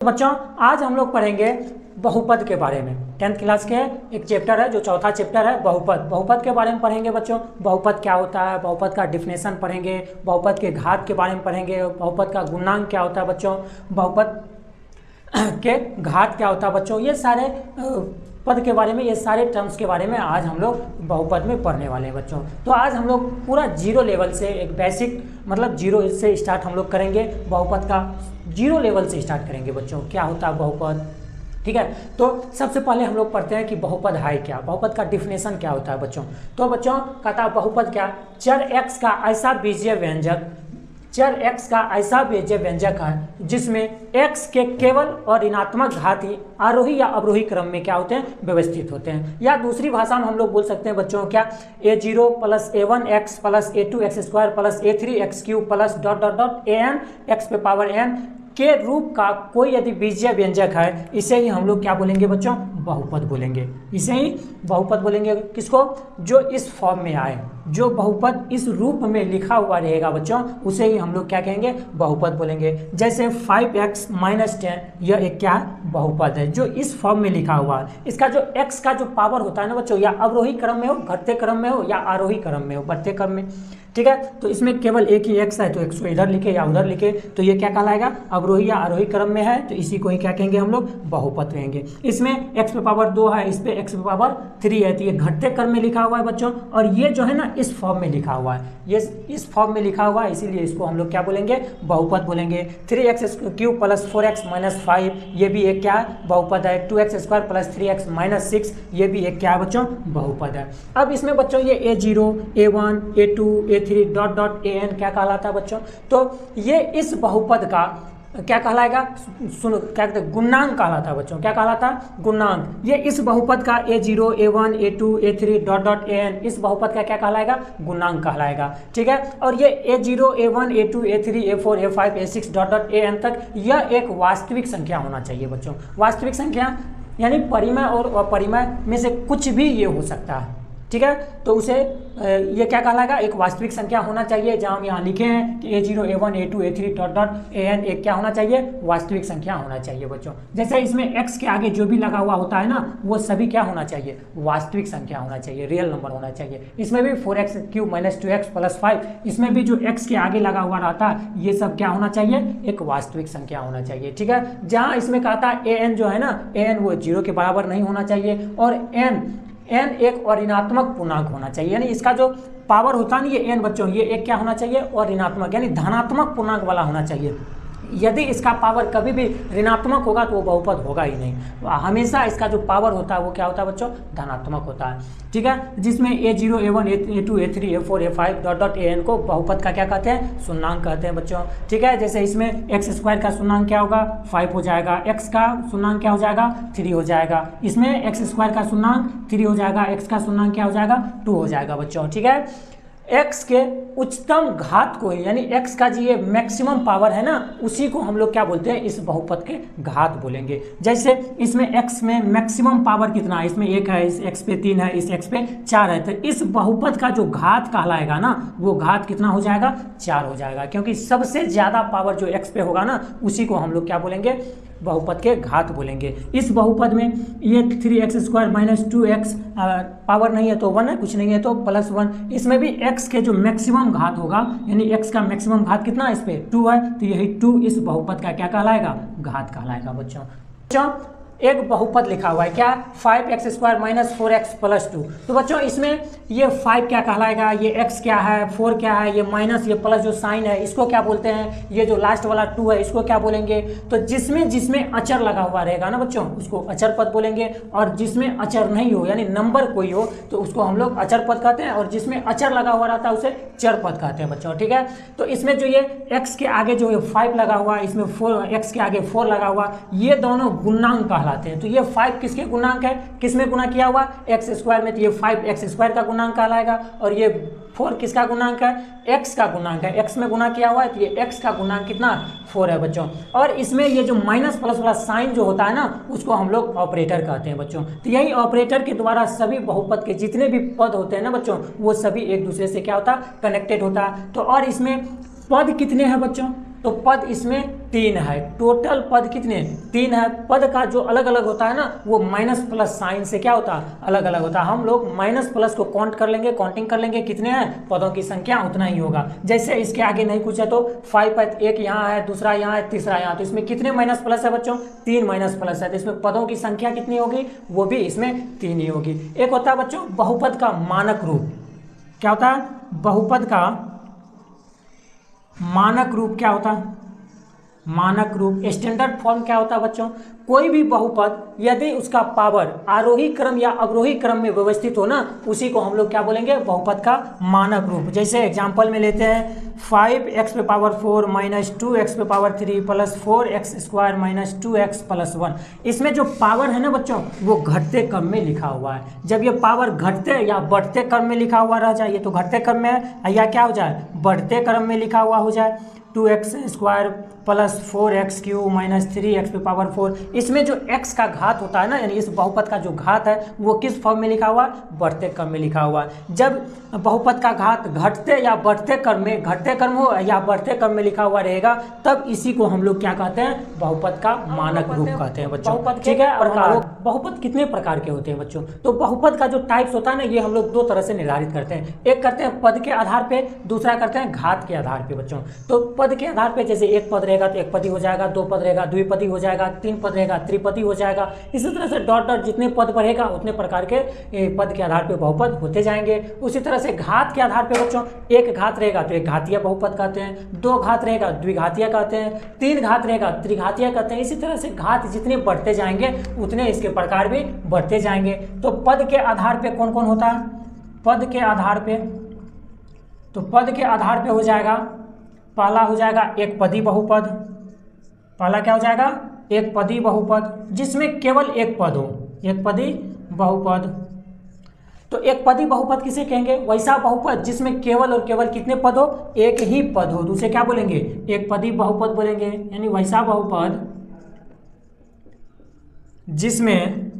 बच्चों आज हम लोग पढ़ेंगे बहुपद के बारे में। 10th क्लास के एक चैप्टर है जो चौथा चैप्टर है बहुपद के बारे में पढ़ेंगे बच्चों। बहुपद क्या होता है, बहुपद का डिफिनेशन पढ़ेंगे, बहुपद के घात के बारे में पढ़ेंगे, बहुपद का गुणांक क्या होता है बच्चों, बहुपद के घात क्या होता है बच्चों। ये सारे पद के बारे में, ये सारे टर्म्स के बारे में आज हम लोग बहुपद में पढ़ने वाले हैं बच्चों। तो आज हम लोग पूरा जीरो लेवल से एक बेसिक मतलब जीरो से स्टार्ट हम लोग करेंगे। बहुपद का जीरो लेवल से स्टार्ट करेंगे बच्चों। क्या होता है बहुपद, ठीक है। तो सबसे पहले हम लोग पढ़ते हैं कि बहुपद है क्या, बहुपद का डिफिनेशन क्या होता है बच्चों। तो बच्चों कहता है बहुपद क्या, चर x का ऐसा बीजीय व्यंजक, चर x का ऐसा बीजीय व्यंजक है जिसमें x के केवल और ऋणात्मक घात ही आरोही या अवरोही क्रम में क्या होते हैं, व्यवस्थित होते हैं। या दूसरी भाषा में हम लोग बोल सकते हैं बच्चों क्या, a0 plus a1x plus a2x square plus a3x cube plus dot dot dot an x पे पावर n के रूप का कोई यदि बीजीय व्यंजक है, इसे ही हम लोग क्या बोलेंगे बच्चों, बहुपद बोलेंगे। इसे ही बहुपद बोलेंगे। किसको, जो इस फॉर्म में आए, जो बहुपद इस रूप में लिखा हुआ रहेगा बच्चों, उसे ही हम लोग क्या कहेंगे, बहुपद बोलेंगे। जैसे 5x माइनस 10, यह एक क्या बहुपद है जो इस फॉर्म में लिखा हुआ है। इसका जो x का जो पावर होता है ना बच्चों, या अवरोही क्रम में हो, घटते क्रम में हो, या आरोही क्रम में हो, बढ़ते क्रम में, ठीक है। तो इसमें केवल एक ही x है, तो x को इधर लिखे या उधर लिखे, तो ये क्या कहलाएगा, अवरोही या आरोही क्रम में है, तो इसी को ही क्या कहेंगे हम लोग, बहुपद कहेंगे। इसमें x पे पावर 2 है, इस पे x पे पावर 3 है, तो ये घटते क्रम में लिखा हुआ है बच्चों। और ये जो है ना इस फॉर्म में लिखा हुआ है, ये इस फॉर्म में लिखा हुआ है, इसीलिए इसको हम लोग क्या बोलेंगे, बहुपद बोलेंगे। 3x cube plus 4x minus 5, ये भी एक क्या है, बहुपद है। 2x square plus 3x minus 6, ये भी एक क्या है बच्चों, बहुपद है। अब इसमें बच्चों ये a0, a1, a2, a3 dot dot an क्या कहलाता है बच्चों, तो ये इस बहुपद का क्या कहलाएगा, सुनो क्या कहते हैं, गुणांक कहलाता है बच्चों। क्या कहलाता है, गुणांक। ये इस बहुपद का a0, a1, a2, a3 dot dot an, इस बहुपद का क्या कहलाएगा, गुणांक कहलाएगा, ठीक है। और ये a0, a1, a2, a3, a4, a5, a6 dot dot an तक यह एक वास्तविक संख्या होना चाहिए बच्चों। वास्तविक संख्या यानी परिमेय और अपरिमेय में से कुछ भी ये हो सकता है, ठीक है। तो उसे ये क्या कहलाएगा, एक वास्तविक संख्या होना चाहिए। जहाँ हम यहाँ लिखे हैं कि a0, a1, a2, a3 dot dot an एक क्या होना चाहिए, वास्तविक संख्या होना चाहिए बच्चों। जैसे इसमें x के आगे जो भी लगा हुआ होता है ना, वो सभी क्या होना चाहिए, वास्तविक संख्या होना चाहिए, रियल नंबर होना चाहिए। इसमें भी 4x cube minus 2x plus 5, इसमें भी जो x के आगे लगा हुआ रहता है, ये सब क्या होना चाहिए, एक वास्तविक संख्या होना चाहिए, ठीक है। जहाँ इसमें कहता है an जो है ना, an वो 0 के बराबर नहीं होना चाहिए, और n एक और ऋणात्मक पूर्णांक होना चाहिए। यानी इसका जो पावर होता है ना ये n बच्चों, ये एक क्या होना चाहिए, और ऋणात्मक यानी धनात्मक पूर्णांक वाला होना चाहिए। यदि इसका पावर कभी भी ऋणात्मक होगा तो वो बहुपद होगा ही नहीं। हमेशा इसका जो पावर होता है वो क्या होता है बच्चों, धनात्मक होता है, ठीक है। जिसमें a0, a1, a2, a3, a4, a5 dot dot an को बहुपद का क्या कहते हैं, शून्याङ्क कहते हैं बच्चों, ठीक है। जैसे इसमें x स्क्वायर का शून्याङ्क क्या होगा, 5 हो जाएगा, x का शून्याङ्क क्या हो जाएगा, 3 हो जाएगा। इसमें x स्क्वायर का शून्याङ्क 3 हो जाएगा, x का शून्याङ्क क्या हो जाएगा, 2 हो जाएगा बच्चों, ठीक है। x के उच्चतम घात को ही, यानी x का जो ये मैक्सिमम पावर है ना, उसी को हम लोग क्या बोलते हैं, इस बहुपद के घात बोलेंगे। जैसे इसमें x में मैक्सिमम पावर कितना है, इसमें 1 है, इस x पे 3 है, इस x पे 4 है, तो इस बहुपद का जो घात कहलाएगा ना, वो घात कितना हो जाएगा, 4 हो जाएगा। क्योंकि सबसे ज़्यादा पावर जो x पे होगा ना, उसी को हम लोग क्या बोलेंगे, बहुपद के घात बोलेंगे। इस बहुपद में ये 3x square minus 2x power नहीं है तो 1 है, कुछ नहीं है तो प्लस 1। इसमें भी x के जो मैक्सिमम घात होगा, यानी x का मैक्सिमम घात कितना है, इस पे 2 है, तो यही 2 इस बहुपद का क्या कहलाएगा, घात कहलाएगा बच्चों। एक बहुपद लिखा हुआ है क्या, 5x square minus 4x plus 2। तो बच्चों इसमें ये 5 क्या कहलाएगा, ये x क्या है, 4 क्या है, ये माइनस ये प्लस जो साइन है इसको क्या बोलते हैं, ये जो लास्ट वाला 2 है इसको क्या बोलेंगे। तो जिसमें जिसमें अचर लगा हुआ रहेगा ना बच्चों, उसको अचर पद बोलेंगे। और जिसमें अचर नहीं हो, यानी नंबर कोई हो, तो उसको हम लोग अचर पद कहते हैं। और जिसमें अचर लगा हुआ रहता है उसे चर पद कहते हैं बच्चों, ठीक है। तो इसमें जो ये x के आगे जो 5 लगा हुआ है, इसमें 4x के आगे 4 लगा हुआ, ये दोनों गुणांक कहलाते हैं। तो ये 5 किसके गुणांक है, किसमें गुणा किया हुआ, x स्क्वायर में, तो ये 5x स्क्वायर का गुणांक कहलाएगा। और ये 4 किसका गुणांक है, x का गुणांक है, x में गुणा किया हुआ है, तो ये x का गुणांक कितना, 4 है बच्चों। और इसमें ये जो माइनस प्लस वाला साइन जो होता है ना, उसको हम लोग ऑपरेटर कहते हैं बच्चों। तो यही ऑपरेटर के द्वारा सभी बहुपद के जितने भी पद होते हैं ना बच्चों, वो सभी एक दूसरे से क्या होता है, कनेक्टेड होता है। तो और इसमें पद कितने हैं बच्चों, तो पद इसमें 3 है, टोटल पद कितने 3 है। पद का जो अलग अलग होता है ना वो माइनस प्लस साइन से क्या होता है अलग अलग होता है। हम लोग माइनस प्लस को काउंट कर लेंगे, काउंटिंग कर लेंगे कितने हैं पदों की संख्या उतना ही होगा। जैसे इसके आगे नहीं कुछ है तो 5 है, एक यहाँ है, दूसरा यहाँ है, तीसरा यहाँ, तो इसमें कितने माइनस प्लस है बच्चों 3 माइनस प्लस है, तो इसमें पदों की संख्या कितनी होगी वो भी इसमें 3 ही होगी। एक होता है बच्चों बहुपद का मानक रूप। क्या होता है बहुपद का मानक रूप? क्या होता है मानक रूप? स्टैंडर्ड फॉर्म क्या होता है बच्चों? कोई भी बहुपद यदि उसका पावर आरोही क्रम या अवरोही क्रम में व्यवस्थित हो ना उसी को हम लोग क्या बोलेंगे बहुपद का मानक रूप। जैसे एग्जांपल में लेते हैं 5x पे पावर 4 माइनस 2x पे power 3 plus 4x square minus 2x plus 1। इसमें जो पावर है ना बच्चों वो घटते क्रम में लिखा हुआ है। जब ये पावर घटते या बढ़ते क्रम में लिखा हुआ रह जाए, ये तो घटते क्रम में है, या क्या हो जाए बढ़ते क्रम में लिखा हुआ हो जाए 2x square plus 4x cube minus 3x पे पावर 4। इसमें जो x का घात होता है ना यानी इस बहुपद का जो घात है वो किस फॉर्म में लिखा हुआ है बढ़ते क्रम में लिखा हुआ है। जब बहुपद का घात घटते या बढ़ते क्रम में, घटते क्रम हो या बढ़ते क्रम में लिखा हुआ रहेगा तब इसी को हम लोग क्या कहते हैं बहुपद का मानक रूप कहते हैं बच्चों। ठीक है। और बहुपद कितने प्रकार के होते हैं बच्चों? तो बहुपद का जो टाइप्स होता है ना ये हम लोग 2 तरह से निर्धारित करते हैं। एक करते हैं पद के आधार पे, दूसरा करते हैं घात के आधार पे बच्चों। तो पद के आधार पे जैसे एक पद रहेगा तो एक पदी हो जाएगा, 2 पद रहेगा द्विपदी हो जाएगा, 3 पद रहेगा त्रिपदी हो जाएगा। इसी तरह से डॉट डॉट जितने पद बढ़ेगा उतने प्रकार के पद के आधार पे बहुपद होते जाएंगे। उसी तरह से घात के आधार पे बच्चों एक घात रहेगा तो एक घातीय बहुपद कहते हैं, 2 घात रहेगा द्विघातीय कहते हैं, 3 घात रहेगा त्रिघातीय कहते हैं। इसी तरह से घात जितने बढ़ते जाएंगे उतने इसके प्रकार भी बढ़ते जाएंगे। तो पद के आधार पे कौन कौन होता है? पद के आधार पे, तो पद के आधार पे हो जाएगा पहला हो जाएगा एक पदी बहुपद। पहला क्या हो जाएगा एक पदी बहुपद जिसमें केवल एक पद हो, एक पदी बहुपद। तो एक पदी बहुपद किसे कहेंगे? वैसा बहुपद जिसमें केवल और केवल कितने पद हो एक ही पद हो, दूसरे क्या बोलेंगे एक पदी बहुपद बोलेंगे। यानी वैसा बहुपद जिसमें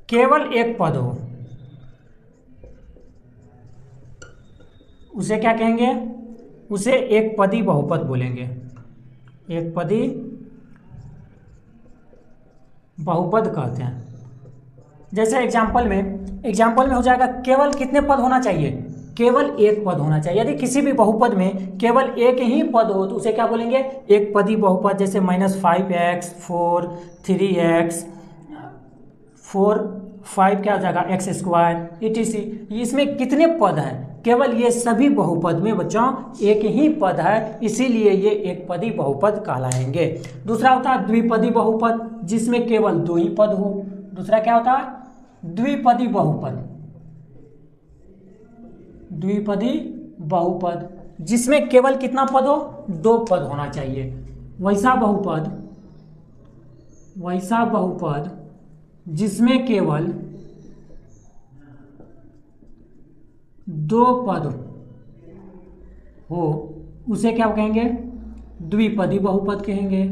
केवल एक पद हो उसे क्या कहेंगे? उसे एक पदी बहुपद बोलेंगे, एक पदी बहुपद कहते हैं। जैसे एग्जाम्पल में हो जाएगा केवल कितने पद होना चाहिए? केवल एक पद होना चाहिए। यदि किसी भी बहुपद में केवल एक ही पद हो तो उसे क्या बोलेंगे एक पदी बहुपद। जैसे -5x 4 3x 4 5 क्या हो जाएगा x स्क्वायर etc। इसमें कितने पद हैं? केवल ये सभी बहुपद में बच्चों एक ही पद है, इसीलिए ये एक पदी बहुपद कहलाएंगे। दूसरा होता है द्विपदी बहुपद जिसमें केवल 2 ही पद हो। दूसरा क्या होता है द्विपदी बहुपद, द्विपदी बहुपद जिसमें केवल कितना पद हो 2 पद होना चाहिए। वैसा बहुपद जिसमें केवल 2 पद हो उसे क्या कहेंगे द्विपदी बहुपद कहेंगे,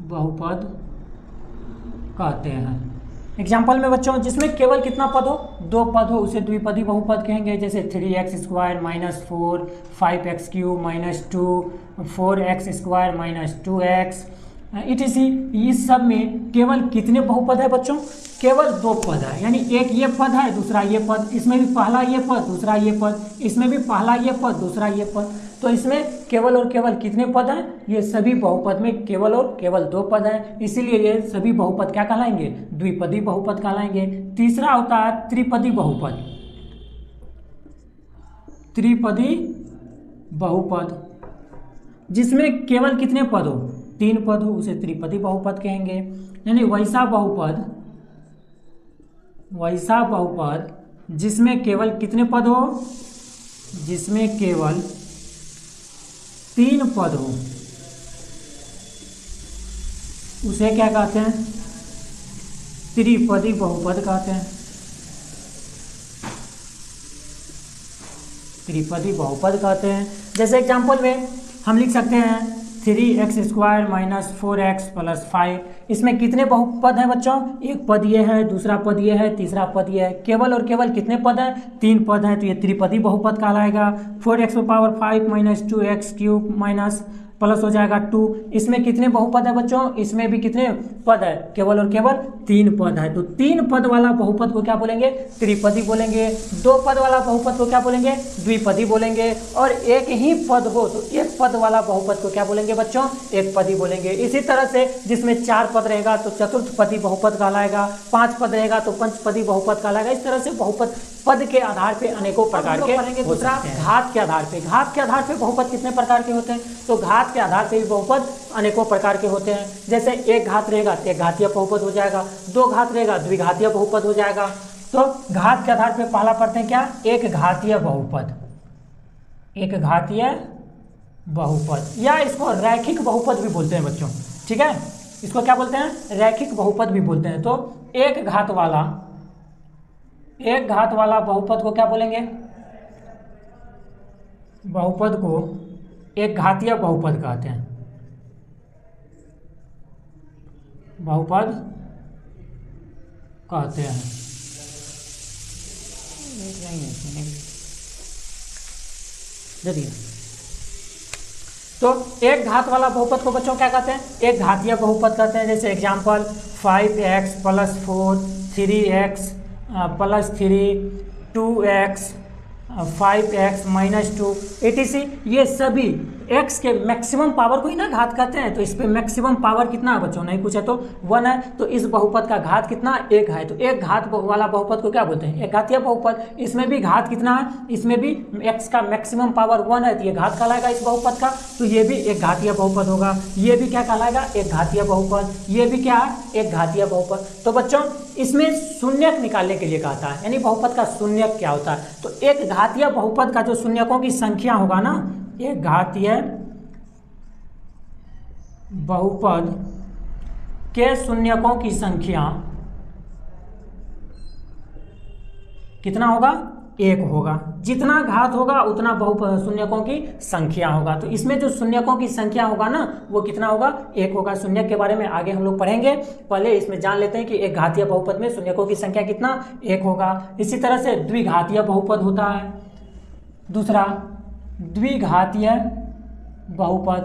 बहुपद कहते हैं। एग्जाम्पल में बच्चों जिसमें केवल कितना पद हो 2 पद हो उसे द्विपदी बहुपद कहेंगे। जैसे 3x square minus 4 5x cube minus 2 4x square minus 2x etc। इस सब में केवल कितने बहुपद है बच्चों? केवल 2 पद है। यानी एक ये पद है दूसरा ये पद, इसमें भी पहला ये पद दूसरा ये पद, इसमें भी पहला ये पद दूसरा ये पद। तो इसमें केवल और केवल कितने पद हैं? ये सभी बहुपद में केवल और केवल 2 पद हैं, इसीलिए ये सभी बहुपद क्या कहलाएंगे द्विपदी बहुपद कहलाएंगे। तीसरा होता है त्रिपदी बहुपद, त्रिपदी बहुपद जिसमें केवल कितने पद हो 3 पद हो उसे त्रिपदी बहुपद कहेंगे। यानी वैसा बहुपद जिसमें केवल कितने पद हो? जिसमें केवल 3 पद हो उसे क्या कहते हैं त्रिपदी बहुपद कहते हैं, त्रिपदी बहुपद कहते हैं। जैसे एग्जाम्पल में हम लिख सकते हैं 3x² माइनस 4x प्लस 5। इसमें कितने बहुपद हैं बच्चों? एक पद ये है, दूसरा पद ये है, तीसरा पद ये है। केवल और केवल कितने पद हैं? 3 पद हैं, तो ये त्रिपदी बहुपद कहलाएगा। 4x⁵ minus 2x³ minus plus हो जाएगा 2। इसमें कितने बहुपद है बच्चों? इसमें भी कितने पद है? केवल और केवल 3 पद है। तो 3 पद वाला बहुपद को क्या बोलेंगे? त्रिपदी बोलेंगे। 2 पद वाला बहुपद को क्या बोलेंगे? द्विपदी बोलेंगे। और एक ही पद हो तो एक पद वाला बहुपद को क्या बोलेंगे बच्चों? एक पदी बोलेंगे। इसी तरह से जिसमें 4 पद रहेगा तो चतुर्थपदी बहुपद कहलाएगा, 5 पद रहेगा तो पंचपदी बहुपद कहलाएगा। इस तरह से बहुपद पद के आधार पे अनेकों प्रकार के पढ़ेंगे। दूसरा घात के आधार पे। घात के आधार पे बहुपद कितने प्रकार के होते हैं? तो घात के आधार पे भी बहुपद अनेकों प्रकार के होते हैं। जैसे एक घात रहेगा तो एक घातीय बहुपद हो जाएगा, 2 घात रहेगा द्विघातीय बहुपद हो जाएगा। तो घात के आधार पे पहला पढ़ते हैं क्या? एक घातीय बहुपद। एक घातीय बहुपद या इसको रैखिक बहुपद भी बोलते हैं बच्चों, ठीक है? इसको क्या बोलते हैं? रैखिक बहुपद भी बोलते हैं। तो एक घात वाला बहुपद को क्या बोलेंगे? बहुपद को एक घातीय बहुपद कहते हैं। बहुपद कहते हैं। देखिए, तो एक घात वाला बहुपद को बच्चों क्या कहते हैं? एक घातीय बहुपद कहते हैं। जैसे example 5x + 4, 3x + 3, 2x 5x - 2 etc। ये सभी x के मैक्सिमम पावर को ही ना घात कहते हैं। तो इस पे मैक्सिमम पावर कितना है बच्चों? नहीं पूछा तो 1 है। तो इस बहुपद का घात कितना? 1 है। तो एक घात वाला बहुपद को क्या बोलते हैं? एक घातीय बहुपद। इसमें भी घात कितना है? इसमें भी x का मैक्सिमम पावर 1 है, तो ये घात कहलाएगा इस बहुपद का। तो ये भी एक घातीय बहुपद होगा। ये भी क्या कहलाएगा? एक घातीय बहुपद। ये भी क्या है? एक घातीय बहुपद। तो बच्चों इसमें शून्यक निकालने के लिए कहता है, यानी बहुपद का शून्यक क्या होता है? तो एक घातीय बहुपद का जो शून्यकों की संख्या होगा ना, एक घातीय बहुपद के शून्यकों की संख्या कितना होगा? 1 होगा। जितना घात होगा उतना बहुपद शून्यकों की संख्या होगा। तो इसमें जो शून्यकों की संख्या होगा ना, वो कितना होगा? 1 होगा। शून्यक के बारे में आगे हम लोग पढ़ेंगे, पहले इसमें जान लेते हैं कि एक घातीय बहुपद में शून्यकों की संख्या कितना? 1 होगा। इसी तरह से द्विघातीय बहुपद होता है। दूसरा द्विघातीय बहुपद।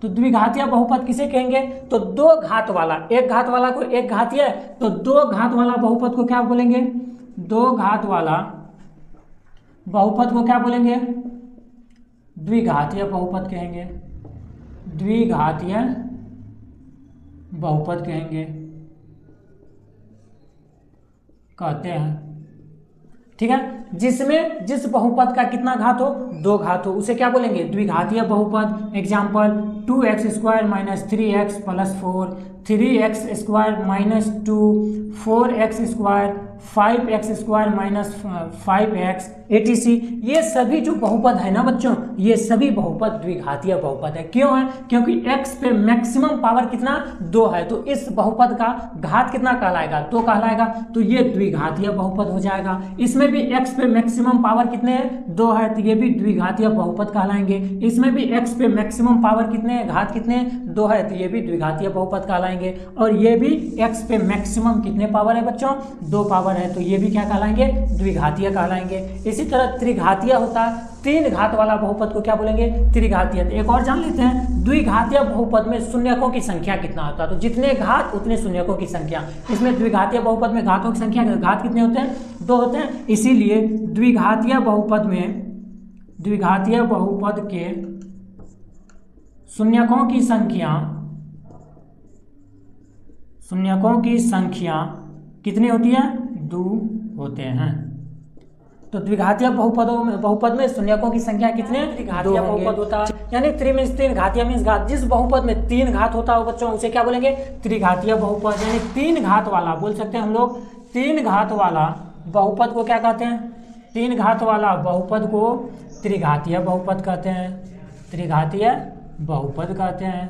तो द्विघातीय बहुपद किसे कहेंगे? तो 2 घात वाला, एक घात वाला को एक घातीय, तो 2 घात वाला बहुपद को क्या बोलेंगे? 2 घात वाला बहुपद को क्या बोलेंगे? द्विघातीय बहुपद कहेंगे। द्विघातीय बहुपद कहेंगे, कहते हैं, ठीक है? जिसमें जिस बहुपद का कितना घात हो? 2 घात हो, उसे क्या बोलेंगे? द्विघातीय बहुपद। Example 2x² - 3x + 4, 3x² - 2, 4x², 5x² - 5x etc। ये सभी जो बहुपद है ना बच्चों, ये सभी बहुपद द्विघातीय बहुपद है। क्यों है? क्योंकि x पे मैक्सिमम पावर कितना? 2 है। तो इस बहुपद का घात कितना कहलाएगा? 2 कहलाएगा। तो ये द्विघातीय बहुपद हो जाएगा। इसमें भी x पे मैक्सिमम पावर कितने हैं? 2 है, तो ये भी द्विघातीय बहुपद कहलाएंगे। इसमें भी x पे मैक्सिमम पावर कितने हैं? घात कितने हैं? 2 है, तो ये भी द्विघातीय बहुपद कहलाएंगे। और ये भी x पे मैक्सिमम कितने पावर है बच्चों? 2 पावर है, तो ये भी क्या कहलाएंगे? द्विघातीय कहलाएंगे। इसी तरह त्रिघातीय होता है। 3 घात वाला बहुपद को क्या बोलेंगे? त्रिघातीय। एक और जान लेते हैं, द्विघातीय बहुपद में शून्यकों की संख्या कितना होता है? तो जितने घात उतने शून्यकों की संख्या। इसमें द्विघातीय बहुपद में घातों की संख्या, घात कितने होते हैं? 2 होते हैं। इसीलिए द्विघातीय बहुपद में, द्विघातीय बहुपद के शून्यकों की संख्या, शून्यकों की संख्या कितनी होती है? 2 होते हैं। तो द्विघातीय बहुपद में शून्यकों की संख्या कितने? त्रिघातीय बहुपद होता है। यानी 3 मीन्स 3, घातीय मीन्स घात। जिस बहुपद में 3 घात होता है बच्चों, उसे क्या बोलेंगे? त्रिघातीय बहुपद। यानी 3 घात वाला बोल सकते हैं हम लोग। 3 घात वाला बहुपद को क्या कहते हैं? 3 घात वाला बहुपद को त्रिघातीय बहुपद कहते हैं। त्रिघातीय बहुपद कहते हैं।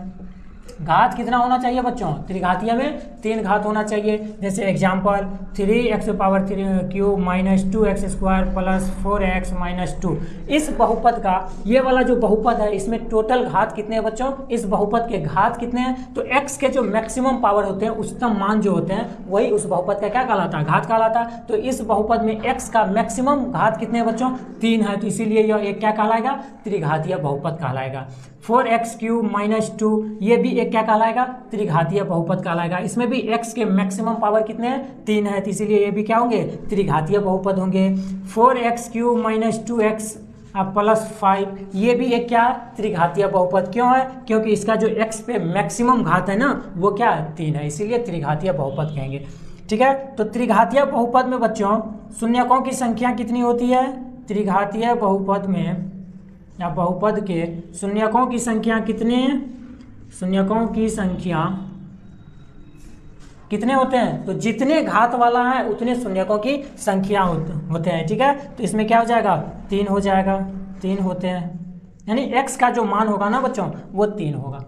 घात कितना होना चाहिए बच्चों, त्रिघातीय में 3 घात होना चाहिए। जैसे example 3x⁻³ minus 2x² plus 4x minus 2। इस बहुपद का ये वाला जो बहुपद है इसमें टोटल घात कितने हैं बच्चों, इस बहुपद के घात कितने हैं, तो x के जो मैक्सिमम पावर होते हैं, उच्चतम मान जो होते हैं, वही उस बहुपद का क्या कहलाता है, घात कहलाता है। तो इस बहुपद में x का मैक्सिमम घात कितने हैं बच्चों, 3 है, तो इसीलिए यह एक क्या कहलाएगा, त्रिघातीय बहुपद कहलाएगा। 4x³ माइनस 2 ये भी एक क्या कहलाएगा, त्रिघातीय बहुपद कहलाएगा। इसमें भी x के मैक्सिमम पावर कितने हैं, 3 है, तो इसीलिए ये भी क्या होंगे, त्रिघातीय बहुपद होंगे। 4x³ माइनस 2x प्लस 5 ये भी एक क्या, त्रिघातीय बहुपद। क्यों है, क्योंकि इसका जो x पे मैक्सिमम घात है ना, वो क्या, 3 है, इसीलिए त्रिघातीय बहुपद कहेंगे। ठीक है, तो त्रिघातीय बहुपद में बच्चों शून्यकों की संख्या कितनी होती है, त्रिघातीय बहुपद में या बहुपद के शून्यकों की संख्या कितने, शून्यकों की संख्या कितने होते हैं, तो जितने घात वाला है उतने शून्यकों की संख्या होते हैं। ठीक है, तो इसमें क्या हो जाएगा, 3 हो जाएगा, 3 होते हैं, यानी x का जो मान होगा ना बच्चों वो 3 होगा।